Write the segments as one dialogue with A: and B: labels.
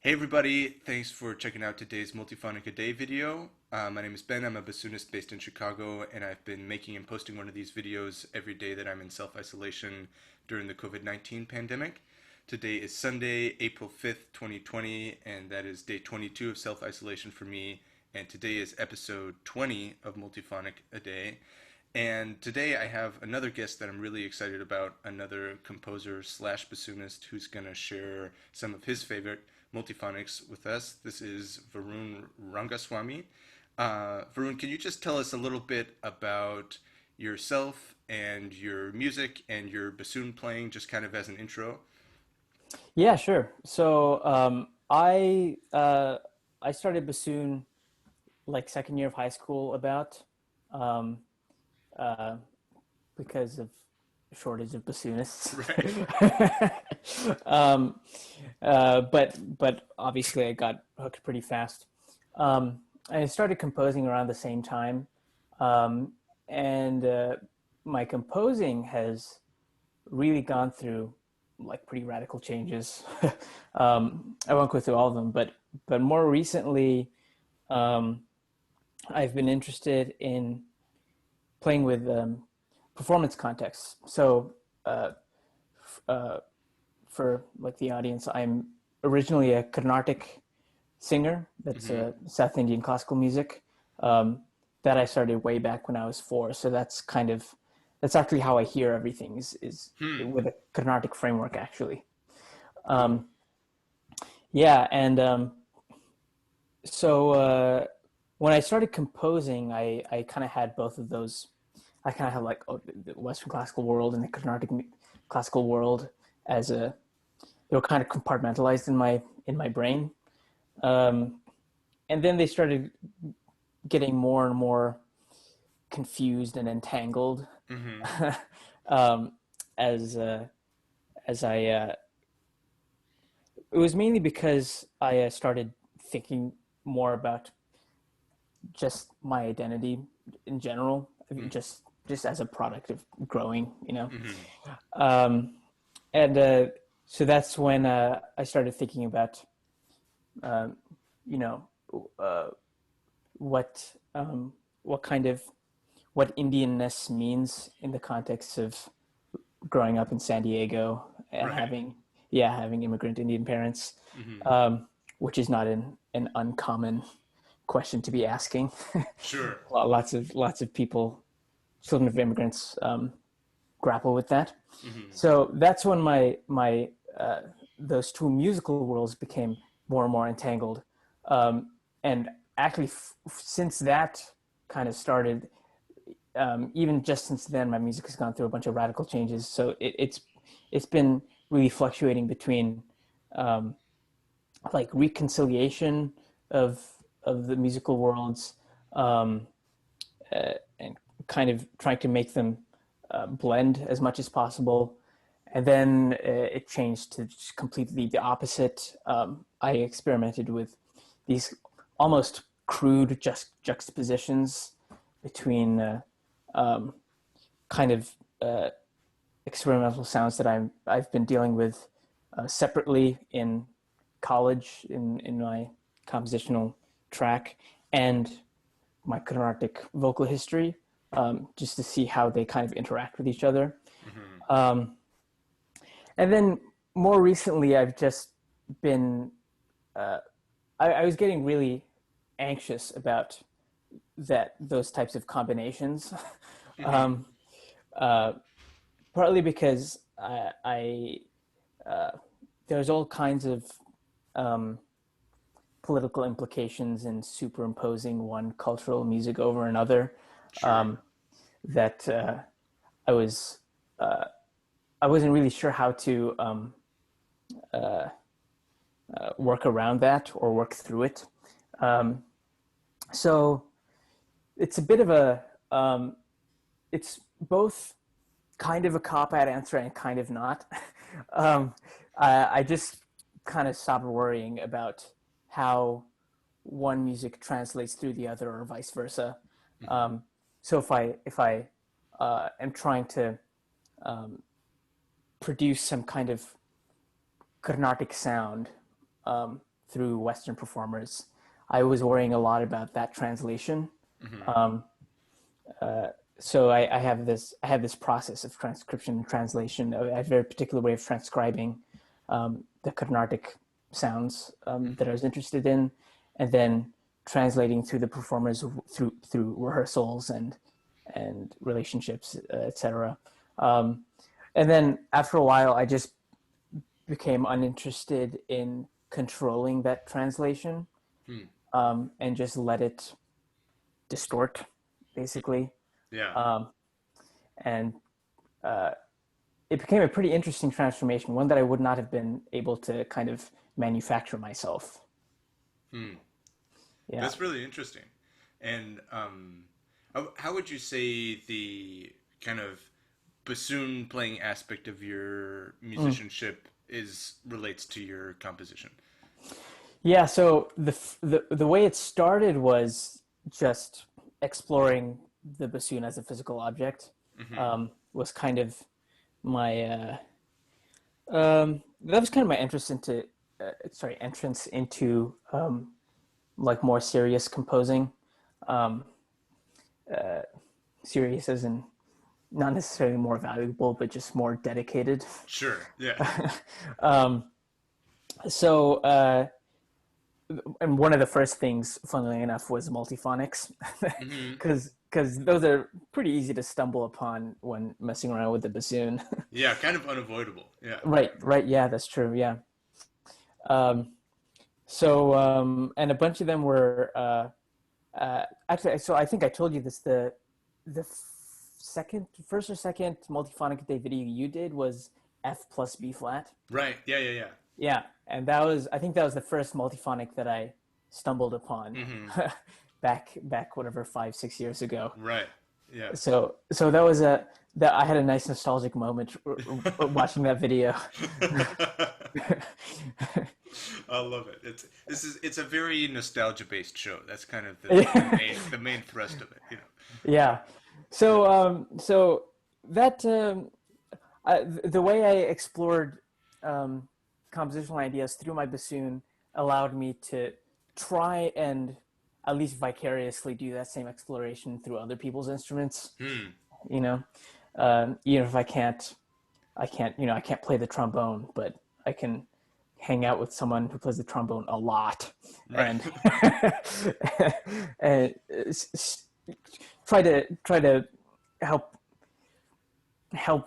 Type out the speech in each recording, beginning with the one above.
A: Hey everybody, thanks for checking out today's Multiphonic-a-Day video. My name is Ben, I'm a bassoonist based in Chicago, and I've been making and posting one of these videos every day that I'm in self-isolation during the COVID-19 pandemic. Today is Sunday, April 5th, 2020, and that is day 22 of self-isolation for me, and today is episode 20 of Multiphonic-a-Day. And today I have another guest that I'm really excited about, another composer slash bassoonist who's going to share some of his favorite multiphonics with us. This is Varun Rangaswamy. Varun, can you just tell us a little bit about yourself and your music and your bassoon playing, just kind of as an intro?
B: Yeah, sure. I started bassoon like second year of high school about um, uh, because of shortage of bassoonists.
A: Right.
B: um, but obviously I got hooked pretty fast. I started composing around the same time, um, and my composing has really gone through like pretty radical changes. I won't go through all of them, but more recently, um, I've been interested in playing with performance contexts. Uh, for like the audience, I'm originally a Carnatic singer. That's
A: Hmm.
B: South Indian classical music um, that I started way back when I was four. So that's actually how I hear everything is
A: Hmm.
B: with a Carnatic framework actually.
A: Cool.
B: Um, yeah, and so when I started composing, I kind of had both of those. I kind of had like the Western classical world and the Carnatic classical world as a they were kind of compartmentalized in my brain. Um, and then they started getting more and more confused and entangled
A: Hmm.
B: um, as uh, as I. It was mainly because I started thinking more about just my identity in general, just as a product of growing, you know.
A: Hmm.
B: Um, and So that's when I started thinking about, um, you know, uh, what what kind of what Indianness means in the context of growing up in San Diego and
A: Right.
B: having immigrant Indian parents,
A: Hmm.
B: um, which is not an uncommon question to be asking.
A: Sure.
B: Lots of people, children of immigrants, grapple with that.
A: Hmm.
B: So that's when my those two musical worlds became more and more entangled, and actually since that kind of started, even just since then, my music has gone through a bunch of radical changes. So it's been really fluctuating between um, like reconciliation of of the musical worlds, um, and kind of trying to make them blend as much as possible. And then it changed to just completely the opposite. I experimented with these almost crude just juxtapositions between um, kind of uh, experimental sounds that I've been dealing with separately in college in my compositional track and my Carnatic vocal history, just to see how they kind of interact with each other.
A: Hmm.
B: Um, and then more recently, I've just been uh, I was getting really anxious about those types of combinations.
A: Hmm.
B: um, uh, Partly because uh, there's all kinds of um, political implications in superimposing one cultural music over another,
A: Sure.
B: um, that I was uh, I wasn't really sure how to uh, work around that or work through it. Um, so it's a bit of a it's both kind of a cop out answer and kind of not. um, I just kind of stopped worrying about how one music translates through the other or vice versa.
A: Hmm.
B: Um, so if I am trying to um, produce some kind of Carnatic sound, um, through Western performers, I was worrying a lot about that translation.
A: Hmm.
B: Um, so I have this process of transcription and translation. I have a very particular way of transcribing the Carnatic sounds that I
A: Hmm.
B: was interested in, and then translating through the performers through rehearsals and relationships, etc. Um, and then after a while, I just became uninterested in controlling that translation
A: Hmm.
B: and just let it distort, basically.
A: Yeah.
B: Um, and it became a pretty interesting transformation, one that I would not have been able to kind of manufacture myself.
A: Hmm.
B: Yeah.
A: That's really interesting. And how would you say the kind of bassoon playing aspect of your
B: Mm.
A: musicianship is relates to your composition?
B: Yeah. So the way it started was just exploring the bassoon as a physical object.
A: Hmm.
B: Was kind of my that was kind of my entrance into like more serious composing. Um, Serious as in not necessarily more valuable, but just more dedicated.
A: Sure. Yeah.
B: um, so, and one of the first things, funnily enough, was multiphonics,
A: Hmm.
B: because those are pretty easy to stumble upon when messing around with the bassoon.
A: Yeah. Kind of unavoidable. Yeah.
B: Right, yeah, that's true, yeah. Um, and a bunch of them were actually. So I think I told you this. The first or second Multiphonic-a-Day video you did was F plus B flat.
A: Right. Yeah. Yeah. Yeah.
B: Yeah, and that was I think that was the first multiphonic that I stumbled upon
A: Hmm.
B: back whatever 5 6 years ago.
A: Right. Yeah.
B: So that was a that I had a nice nostalgic moment watching that video.
A: I love it. It's a very nostalgia based show. That's kind of
B: Yeah.
A: the main thrust of it.
B: Yeah.
A: Yeah.
B: So that the way I explored um, compositional ideas through my bassoon allowed me to try and at least vicariously do that same exploration through other people's instruments.
A: Hmm.
B: You know, even if I can't play the trombone, but I can hang out with someone who plays the trombone a lot
A: Right.
B: and and try to help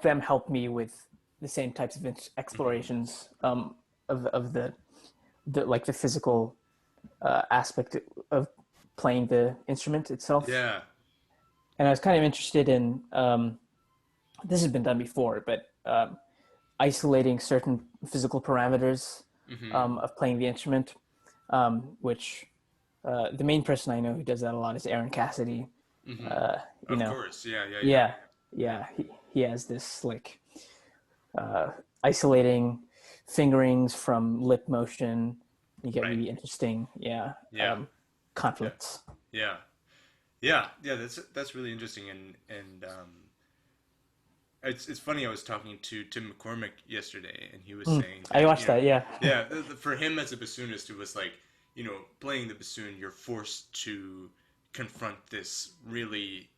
B: them help me with the same types of
A: Hmm.
B: explorations of the like the physical aspect of playing the instrument itself.
A: Yeah.
B: And I was kind of interested in this has been done before, but isolating certain physical parameters
A: Hmm.
B: of playing the instrument, which the main person I know who does that a lot is Aaron Cassidy.
A: Hmm.
B: Uh, you
A: Of
B: know,
A: course. Yeah. Yeah. Yeah.
B: yeah, yeah, he has this like uh, isolating fingerings from lip motion. You get
A: Right.
B: really interesting, yeah,
A: Yeah. Yeah.
B: conflicts.
A: Yeah. Yeah. Yeah. That's really interesting. And it's funny. I was talking to Tim McCormick yesterday, and he was
B: Mm,
A: saying
B: I
A: that
B: watched that, yeah.
A: yeah, for him as a bassoonist, it was like playing the bassoon, you're forced to confront this really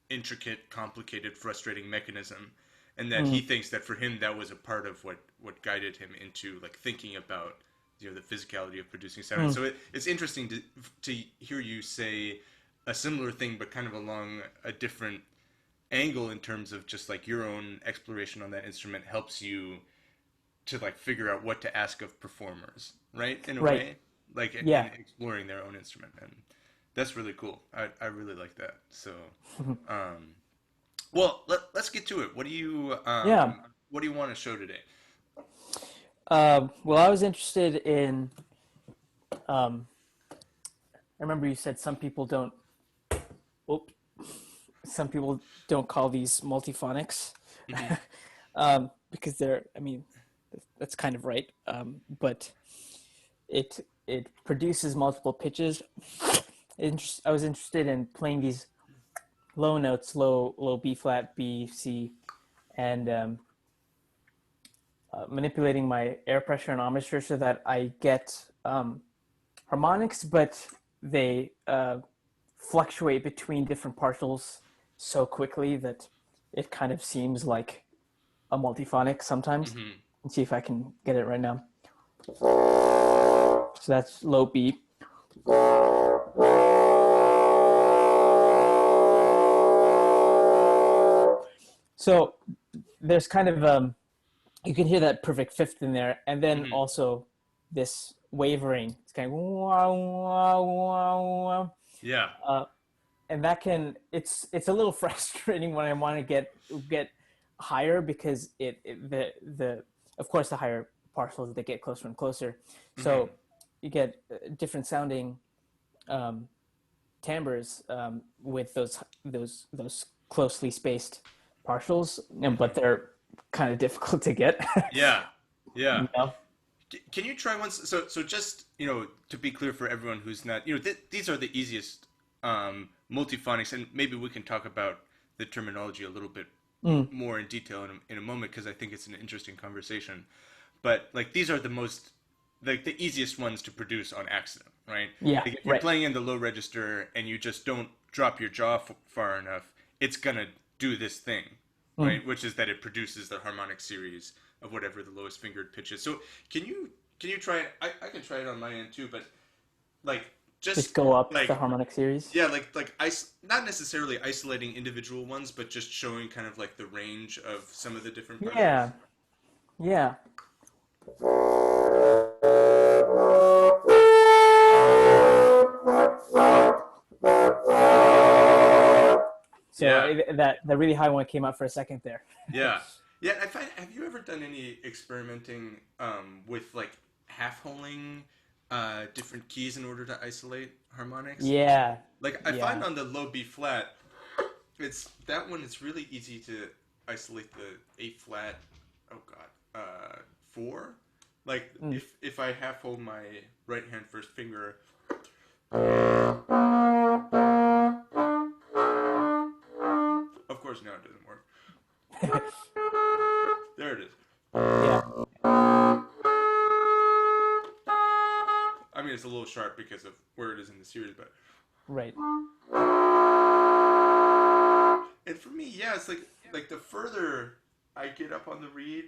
A: intricate, complicated, frustrating mechanism, and that he
B: Mm,
A: thinks that for him that was a part of what guided him into like thinking about the physicality of producing sound. And
B: mm,
A: so it's interesting to hear you say a similar thing, but kind of along a different angle in terms of just like your own exploration on that instrument helps you to like figure out what to ask of performers, right? In a
B: right,
A: way, like in
B: yeah.
A: exploring their own instrument, and that's really cool. I really like that. So, um, well, let's get to it.
B: Yeah.
A: What do you want to show today?
B: Well, I was interested in. Um, I remember you said some people don't. Oop, some people don't call these multiphonics
A: Hmm.
B: because they're. I mean, that's kind of right. But it produces multiple pitches. I was interested in playing these low notes, low B flat, B, C, and manipulating my air pressure and armature so that I get harmonics, but they fluctuate between different partials so quickly that it kind of seems like a multiphonic sometimes.
A: Mm-hmm.
B: Let's see if I can get it right now. So that's low B. So there's kind of you can hear that perfect fifth in there, and then
A: Mm-hmm.
B: also this wavering. It's kind of wow, wow, wow, wow.
A: Yeah.
B: And that can it's a little frustrating when I want to get higher because the of course the higher partials they get closer and closer,
A: Mm-hmm.
B: so you get different sounding timbres with those closely spaced partials, but
A: Mm-hmm.
B: they're kind of difficult to get.
A: Yeah. Yeah.
B: You know?
A: Can you try once? So just to be clear for everyone who's not, these are the easiest multiphonics, and maybe we can talk about the terminology a little bit
B: Mm,
A: more in detail in a moment because I think it's an interesting conversation. But like these are the most like the easiest ones to produce on accident, right?
B: yeah,
A: Like if you're
B: right.
A: playing in the low register and you just don't drop your jaw far enough, it's gonna do this thing,
B: Mm.
A: right? Which is that it produces the harmonic series of whatever the lowest fingered pitch is. So can you try it? I can try it on my end too, but like
B: Just
A: just
B: go up the
A: like
B: harmonic series.
A: yeah, not necessarily isolating individual ones, but just showing kind of like the range of some of the different partials.
B: Yeah, yeah. So
A: Yeah,
B: that really high one came up for a second there.
A: yeah, yeah. I find. Have you ever done any experimenting with like half holing different keys in order to isolate harmonics?
B: Yeah,
A: Like I find
B: yeah.
A: on the low B flat, it's that one. It's really easy to isolate the A flat. Oh God, four. Like
B: Mm.
A: if I half hold my right hand first finger, of course now it doesn't work. There it is.
B: Yeah,
A: I mean, it's a little sharp because of where it is in the series, but
B: right.
A: and for me, yeah, it's like the further I get up on the reed,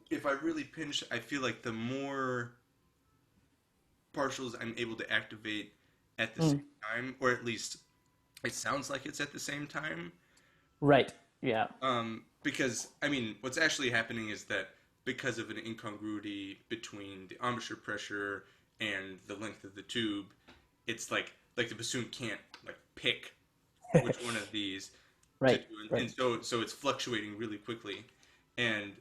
A: if I really pinch, I feel like the more partials I'm able to activate at the same
B: Mm.
A: time, or at least it sounds like it's at the same time.
B: Right. Yeah.
A: Because I mean, what's actually happening is that because of an incongruity between the embouchure pressure and the length of the tube, it's like the bassoon can't like pick which one of these to
B: Right.
A: do, and
B: Right.
A: so it's fluctuating really quickly, and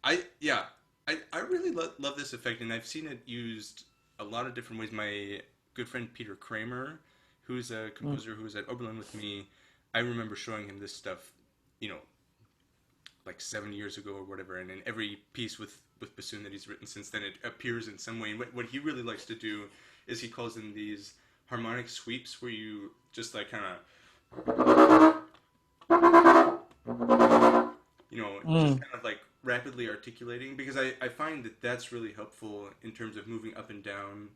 A: I yeah I really love this effect, and I've seen it used a lot of different ways. My good friend Peter Kramer, who's a
B: Mm.
A: composer who was at Oberlin with me, I remember showing him this stuff, you know, like 7 years ago or whatever, and in every piece with bassoon that he's written since then, it appears in some way. And what he really likes to do is he calls them these harmonic sweeps, where you just like kind of just
B: Mm.
A: kind of like rapidly articulating, because I find that that's really helpful in terms of moving up and down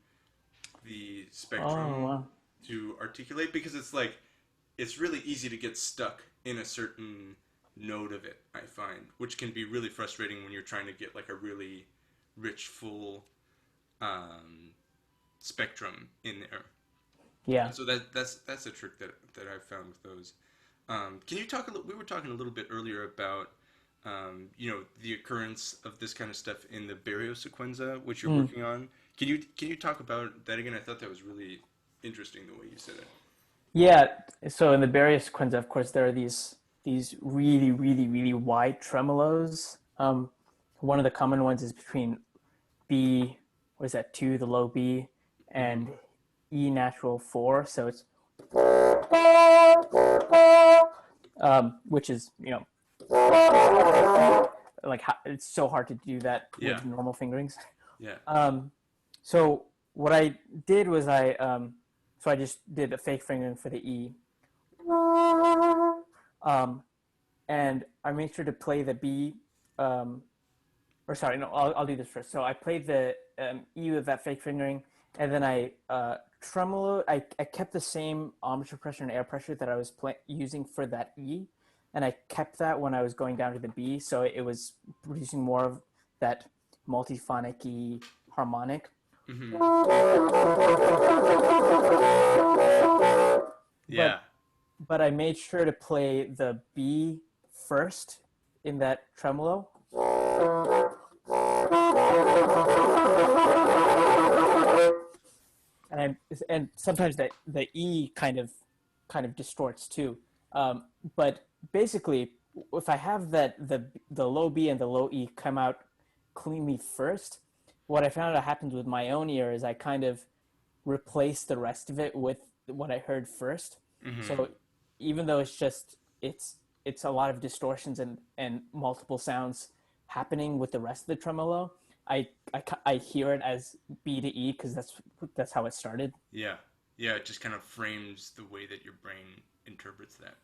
A: the
B: Oh
A: spectrum
B: wow.
A: to articulate, because it's like it's really easy to get stuck in a certain note of it, I find, which can be really frustrating when you're trying to get like a really rich full um, spectrum in there.
B: Yeah.
A: And so that's a trick that I've found with those. Can you talk a little? We were talking a little bit earlier about the occurrence of this kind of stuff in the barrio sequenza, which you're
B: Mm.
A: working on. Can you talk about that again? I thought that was really interesting the way you said it.
B: Yeah. So in the Barrier sequenza, of course, there are these really really wide tremolos. One of the common ones is between B, what is that, two, the low B,
A: Hmm.
B: and E natural four. So it's which is like it's so hard to do that
A: Yeah,
B: with normal fingerings.
A: yeah.
B: Um, so what I did was I just did a fake fingering for the E, um, and I made sure to play the B. Or sorry, no, I'll do this first. So I played the E with that fake fingering, and then tremolo. I kept the same embouchure pressure and air pressure that I was using for that E, and I kept that when I was going down to the B, so it was producing more of that multiphonic-y harmonic.
A: Hmm. Yeah.
B: But I made sure to play the B first in that tremolo. And sometimes the E kind of distorts too. But basically, if I have the low B and the low E come out cleanly first, what I found out happens with my own ear is I kind of replace the rest of it with what I heard first.
A: Hmm.
B: So even though it's a lot of distortions and multiple sounds happening with the rest of the tremolo, I hear it as B to E because that's how it started.
A: Yeah. Yeah. It just kind of frames the way that your brain interprets that.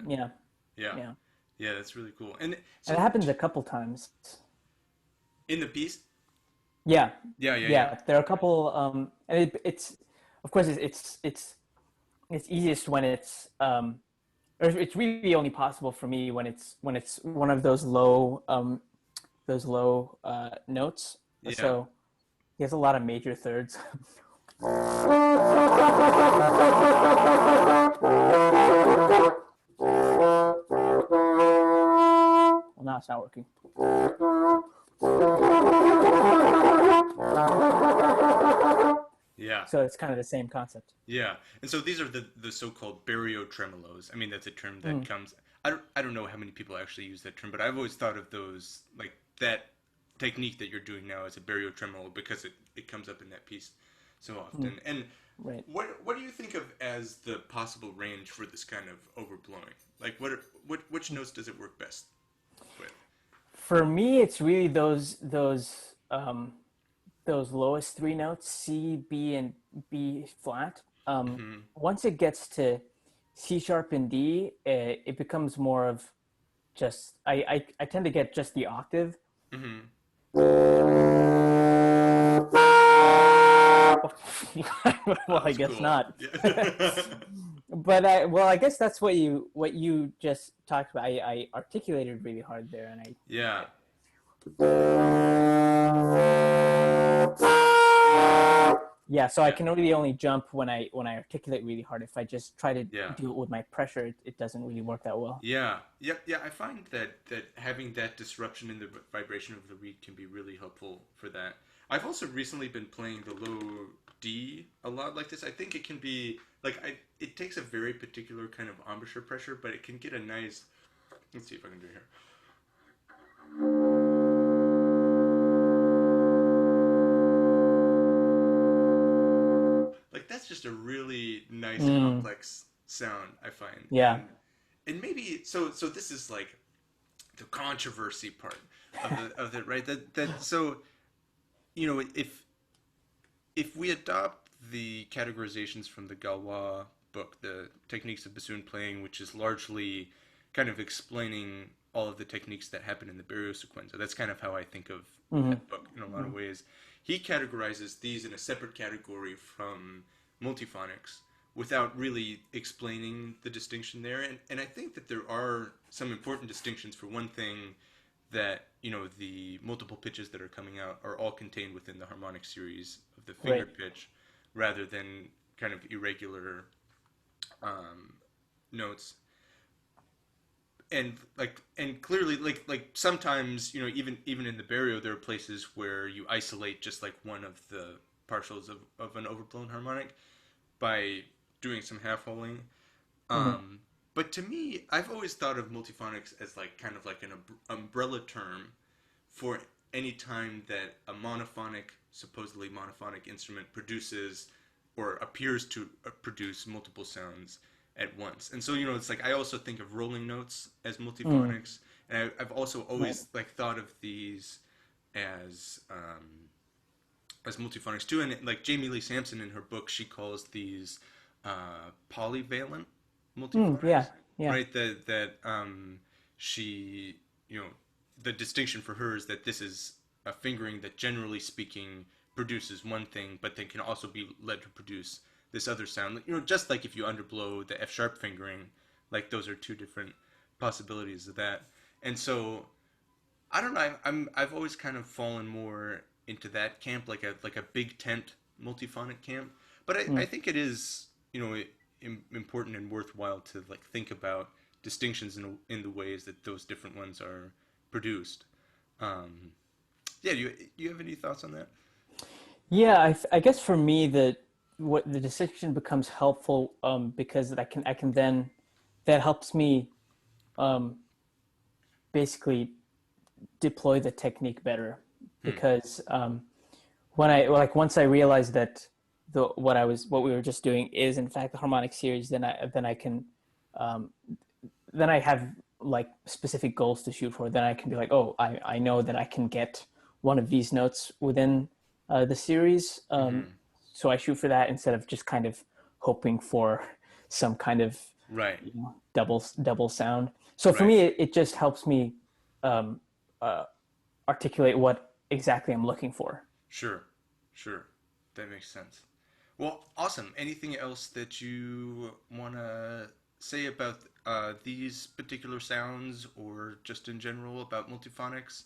B: Yeah,
A: Yeah.
B: yeah,
A: Yeah. That's really cool. And
B: and it
A: so
B: happens a couple times.
A: in the piece.
B: Yeah,
A: Yeah. Yeah. Yeah.
B: yeah. There are a couple, and it's of course it's easiest when or it's really only possible for me when it's one of those low notes.
A: Yeah.
B: So he has a lot of major thirds. Well, now it's not working.
A: Yeah.
B: So it's kind of the same concept.
A: Yeah, and so these are the so-called tremolos. I mean, that's a term that
B: Mm.
A: comes. I don't know how many people actually use that term, but I've always thought of those like that technique that you're doing now as a tremolo because it comes up in that piece so
B: Mm.
A: often. And
B: Right.
A: what do you think of as the possible range for this kind of overblowing? Like which notes does it work best with?
B: For me, it's really those lowest three notes, C, B, and B flat.
A: Hmm.
B: Once it gets to C sharp and D, it becomes more of just I tend to get just the octave.
A: Hmm.
B: Well,
A: Oh,
B: I
A: that's
B: guess
A: cool.
B: not.
A: Yeah.
B: But I guess that's what you just talked about. I articulated really hard there, and
A: Yeah.
B: yeah. So I
A: Yeah.
B: can really only jump when I articulate really hard. If I just try to
A: Yeah.
B: do it with my pressure, it doesn't really work that well.
A: Yeah, yeah, yeah. I find that having that disruption in the vibration of the reed can be really helpful for that. I've also recently been playing the low D a lot like this. I think it can be like it takes a very particular kind of embouchure pressure, but it can get a nice. Let's see if I can do it here. Like that's just a really nice
B: Mm,
A: complex sound I find,
B: yeah.
A: and maybe so this is like the controversy part of it, right? That so if we adopt the categorizations from the Galois book, the techniques of bassoon playing, which is largely kind of explaining all of the techniques that happen in the barrio sequenza. That's kind of how I think of
B: Hmm.
A: that book in a lot of ways. He categorizes these in a separate category from multiphonics without really explaining the distinction there. And I think that there are some important distinctions. For one thing, that the multiple pitches that are coming out are all contained within the harmonic series of the finger
B: Right.
A: pitch rather than kind of irregular um, notes. And clearly like sometimes even in the barrio there are places where you isolate just like one of the partials of an overblown harmonic by doing some half holing.
B: Hmm.
A: um, but to me, I've always thought of multiphonics as like kind of like an umbrella term for any time that a monophonic, supposedly monophonic instrument produces or appears to produce multiple sounds at once. And so, it's like I also think of rolling notes as
B: Mm,
A: multiphonics, and I've also
B: right.
A: always like thought of these as as multiphonics too. And like Jamie Lee Sampson in her book, she calls these polyvalent
B: Yeah.
A: multiphonics,
B: Yeah.
A: right? That she you know the distinction for her is that this is a fingering that generally speaking produces one thing, but then can also be led to produce this other sound. You know, just like if you underblow the F sharp fingering, like those are two different possibilities of that. And so I don't know. I've always kind of fallen more into that camp, like a big tent multiphonic camp. But I
B: Mm.
A: think it is, you know, important and worthwhile to like think about distinctions in the ways that those different ones are produced. Um, yeah, do you have any thoughts on that?
B: Yeah, I guess for me the what the distinction becomes helpful because I can then that helps me um, basically deploy the technique better
A: Hmm.
B: because when I like once I realized that the what we were just doing is in fact the harmonic series, then I can um, then I have like specific goals to shoot for. Then I can be like, oh, I know that I can get one of these notes within the series.
A: Mm-hmm.
B: So I shoot for that instead of just kind of hoping for some kind of
A: Right.
B: double sound. So for
A: Right.
B: me, it just helps me um, uh, articulate what exactly I'm looking for.
A: Sure. Sure. That makes sense. Well, awesome. Anything else that you want to say about these particular sounds or just in general about multiphonics?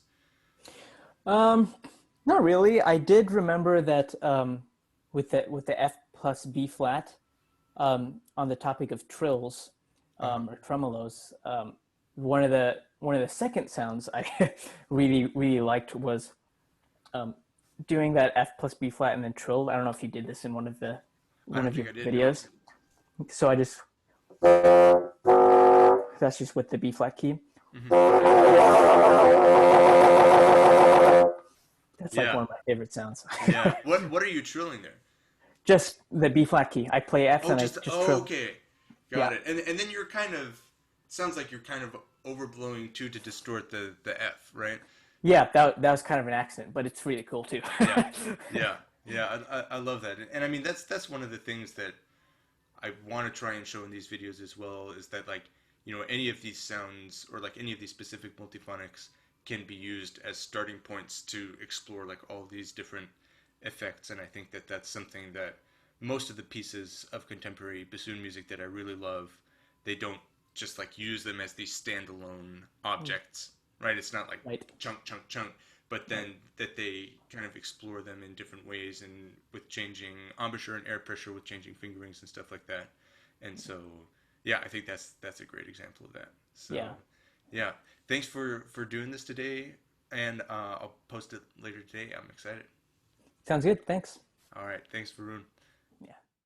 B: Um, Not really. I did remember that with the F plus B flat on the topic of trills
A: Uh-huh.
B: or tremolos. One of the second sounds I really liked was um, doing that F plus B flat and then trill. I don't know if you did this in
A: I
B: one
A: don't
B: of
A: think
B: your
A: I did, no.
B: videos. So I just that's just with the B flat key.
A: Hmm.
B: That's like
A: Yeah.
B: one of my favorite sounds.
A: Yeah. What are you trilling there?
B: Just the B flat key. I play F
A: Oh,
B: and I
A: just
B: just
A: oh,
B: trill.
A: okay.
B: Yeah,
A: Got it. And then you're kind of sounds like you're kind of overblowing too to distort the F, right?
B: yeah. That was kind of an accident, but it's really cool too.
A: Yeah. Yeah. Yeah. I love that. And I mean that's one of the things that I want to try and show in these videos as well is that like you know any of these sounds or like any of these specific multiphonics can be used as starting points to explore like all these different effects, and I think that that's something that most of the pieces of contemporary bassoon music that I really love, they don't just like use them as these standalone objects, right? It's not like
B: Right,
A: chunk chunk chunk, but
B: right.
A: then that they kind of explore them in different ways and with changing embouchure and air pressure with changing fingerings and stuff like that. And so yeah, I think that's a great example of that. So
B: Yeah.
A: yeah, thanks for doing this today, and I'll post it later today. I'm excited.
B: Sounds good. Thanks.
A: All right, thanks Varun.
B: Yeah.